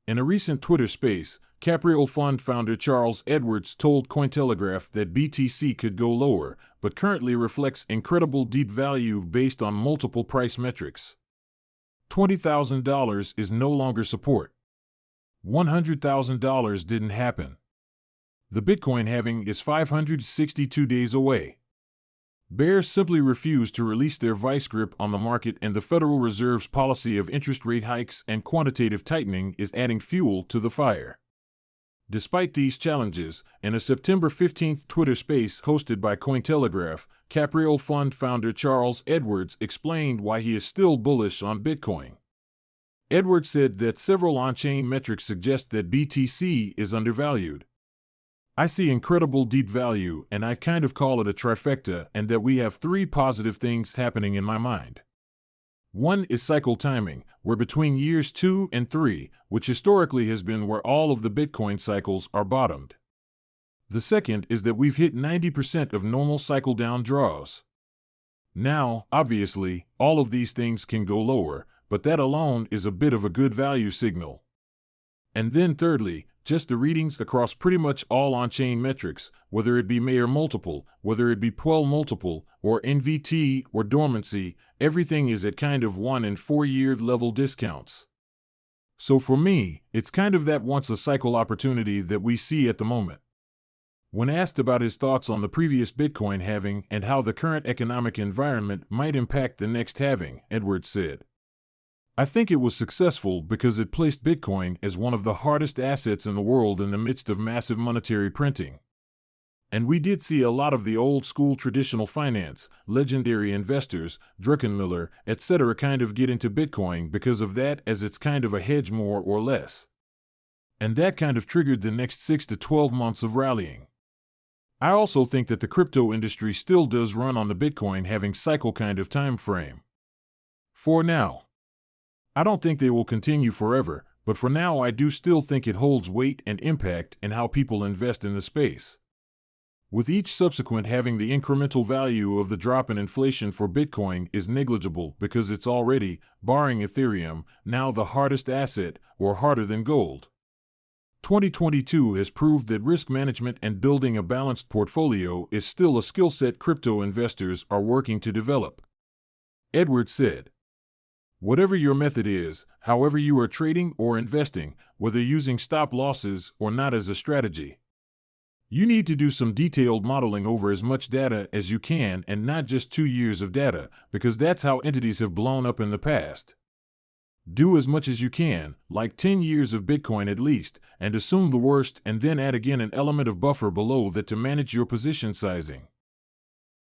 In a recent Twitter space, Capriole Fund founder Charles Edwards told Cointelegraph that BTC could go lower, but currently reflects incredible deep value based on multiple price metrics. $20,000 is no longer support. $100,000 didn't happen. The Bitcoin halving is 562 days away. Bears simply refuse to release their vice grip on the market, and the Federal Reserve's policy of interest rate hikes and quantitative tightening is adding fuel to the fire. Despite these challenges, in a September 15th Twitter space hosted by Cointelegraph, Capriole Fund founder Charles Edwards explained why he is still bullish on Bitcoin. Edwards said that several on-chain metrics suggest that BTC is undervalued. I see incredible deep value, and I kind of call it a trifecta, and that we have three positive things happening in my mind. One is cycle timing, where between years 2 and 3, which historically has been where all of the Bitcoin cycles are bottomed. The second is that we've hit 90% of normal cycle down draws. Now, obviously, all of these things can go lower, but that alone is a bit of a good value signal. And then thirdly, just the readings across pretty much all on-chain metrics, whether it be Mayer multiple, whether it be Puel multiple, or NVT or dormancy, everything is at kind of 1 and 4 year level discounts. So for me, it's kind of that once-a-cycle opportunity that we see at the moment. When asked about his thoughts on the previous Bitcoin halving and how the current economic environment might impact the next halving, Edwards said, "I think it was successful because it placed Bitcoin as one of the hardest assets in the world in the midst of massive monetary printing. And we did see a lot of the old-school traditional finance, legendary investors, Druckenmiller, etc. kind of get into Bitcoin because of that, as it's kind of a hedge more or less. And that kind of triggered the next 6 to 12 months of rallying. I also think that the crypto industry still does run on the Bitcoin halving cycle kind of time frame. For now. I don't think they will continue forever, but for now I do still think it holds weight and impact in how people invest in the space. With each subsequent halving, the incremental value of the drop in inflation for Bitcoin is negligible because it's already, barring Ethereum, now the hardest asset, or harder than gold. 2022 has proved that risk management and building a balanced portfolio is still a skill set crypto investors are working to develop." Edwards said, "Whatever your method is, however you are trading or investing, whether using stop losses or not as a strategy, you need to do some detailed modeling over as much data as you can, and not just 2 years of data, because that's how entities have blown up in the past. Do as much as you can, like 10 years of Bitcoin at least, and assume the worst, and then add again an element of buffer below that to manage your position sizing.